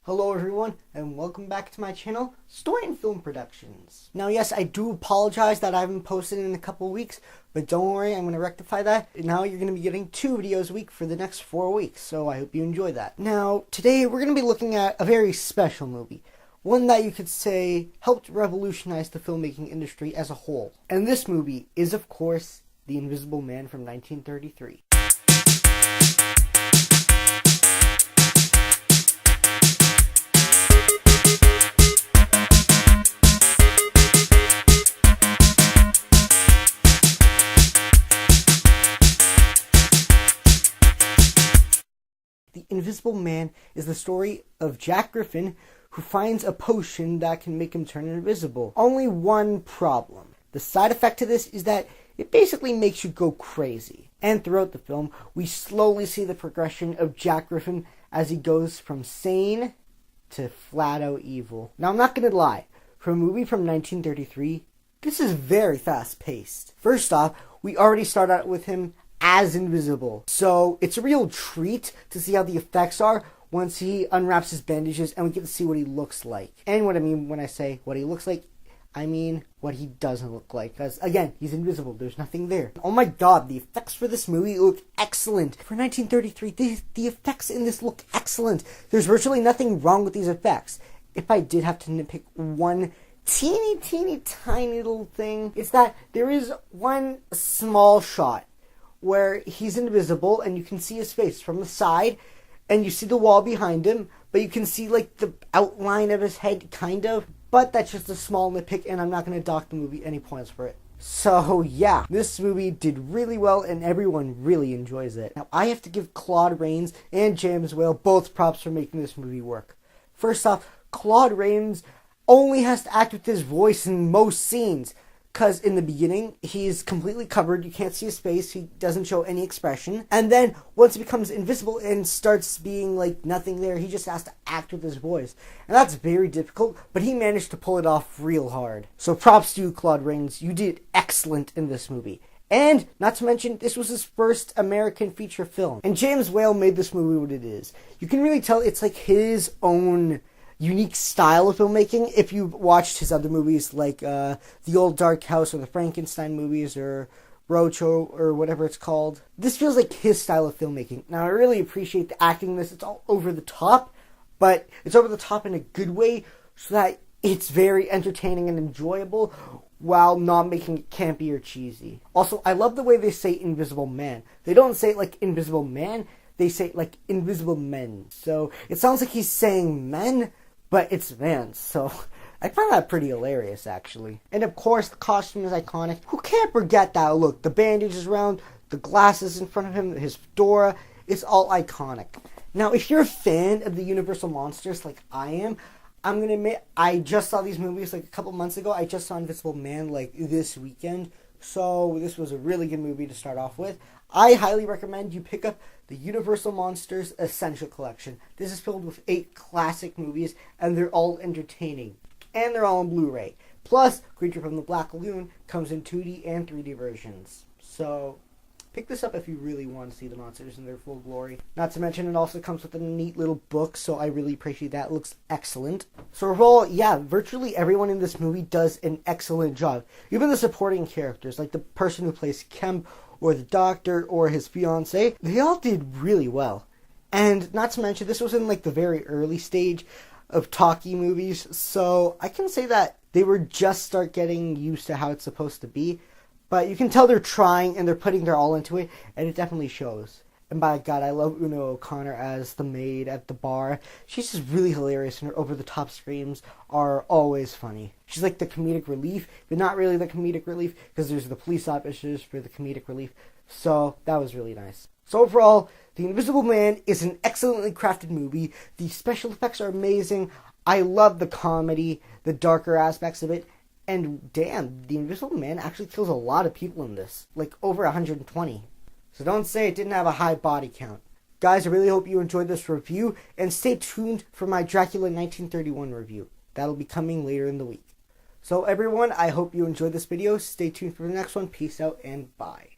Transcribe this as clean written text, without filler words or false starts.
Hello everyone, and welcome back to my channel, Story and Film Productions. Now yes, I do apologize that I haven't posted in a couple weeks, but don't worry, I'm going to rectify that. Now you're going to be getting 2 videos a week for the next 4 weeks, so I hope you enjoy that. Now, today we're going to be looking at a very special movie. One that you could say helped revolutionize the filmmaking industry as a whole. And this movie is, of course, The Invisible Man from 1933. The Invisible Man is the story of Jack Griffin, who finds a potion that can make him turn invisible. Only one problem. The side effect to this is that it basically makes you go crazy. And throughout the film, we slowly see the progression of Jack Griffin as he goes from sane to flat-out evil. Now, I'm not going to lie. For a movie from 1933, this is very fast-paced. First off, we already start out with him as invisible. So it's a real treat to see how the effects are once he unwraps his bandages and we get to see what he looks like. And what I mean when I say what he looks like, I mean what he doesn't look like. Because again, he's invisible. There's nothing there. Oh my god, the effects for this movie look excellent. For 1933, the effects in this look excellent. There's virtually nothing wrong with these effects. If I did have to nitpick one teeny tiny little thing, it's that there is one small shot where he's invisible and you can see his face from the side and you see the wall behind him, but you can see like the outline of his head kind of, but that's just a small nitpick and I'm not going to dock the movie any points for it. So yeah, this movie did really well and everyone really enjoys it. Now I have to give Claude Rains and James Whale both props for making this movie work. First off, Claude Rains only has to act with his voice in most scenes. Because in the beginning, he's completely covered. You can't see his face. He doesn't show any expression. And then once he becomes invisible and starts being like nothing there, he just has to act with his voice. And that's very difficult, but he managed to pull it off real hard. So props to you, Claude Rains. You did excellent in this movie. And, not to mention, this was his first American feature film. And James Whale made this movie what it is. You can really tell it's like his own unique style of filmmaking. If you've watched his other movies like The Old Dark House or the Frankenstein movies or Roadshow or whatever it's called, this feels like his style of filmmaking. Now I really appreciate the acting in this. It's all over the top, but it's over the top in a good way so that it's very entertaining and enjoyable while not making it campy or cheesy. Also, I love the way they say Invisible Man. They don't say it like Invisible Man, they say it like Invisible Men. So it sounds like he's saying men, but it's man, so I find that pretty hilarious, actually. And of course, the costume is iconic. Who can't forget that look? The bandages around, the glasses in front of him, his fedora, it's all iconic. Now, if you're a fan of the Universal Monsters like I am, I'm going to admit, I just saw these movies like a couple months ago. I just saw Invisible Man like this weekend, so this was a really good movie to start off with. I highly recommend you pick up the Universal Monsters Essential Collection. This is filled with 8 classic movies, and they're all entertaining. And they're all on Blu-ray. Plus, Creature from the Black Lagoon comes in 2D and 3D versions. So, pick this up if you really want to see the monsters in their full glory. Not to mention, it also comes with a neat little book, so I really appreciate that. It looks excellent. So overall, yeah, virtually everyone in this movie does an excellent job. Even the supporting characters, like the person who plays Kemp, or the doctor, or his fiancée, they all did really well. And not to mention, this was in like the very early stage of talkie movies, so I can say that they were just start getting used to how it's supposed to be. But you can tell they're trying and they're putting their all into it, and it definitely shows. And by God, I love Una O'Connor as the maid at the bar. She's just really hilarious, and her over-the-top screams are always funny. She's like the comedic relief, but not really the comedic relief, because there's the police officers for the comedic relief. So, that was really nice. So overall, The Invisible Man is an excellently crafted movie. The special effects are amazing. I love the comedy, the darker aspects of it. And damn, The Invisible Man actually kills a lot of people in this. Like over 120. So don't say it didn't have a high body count. Guys, I really hope you enjoyed this review, and stay tuned for my Dracula 1931 review. That'll be coming later in the week. So everyone, I hope you enjoyed this video. Stay tuned for the next one. Peace out and bye.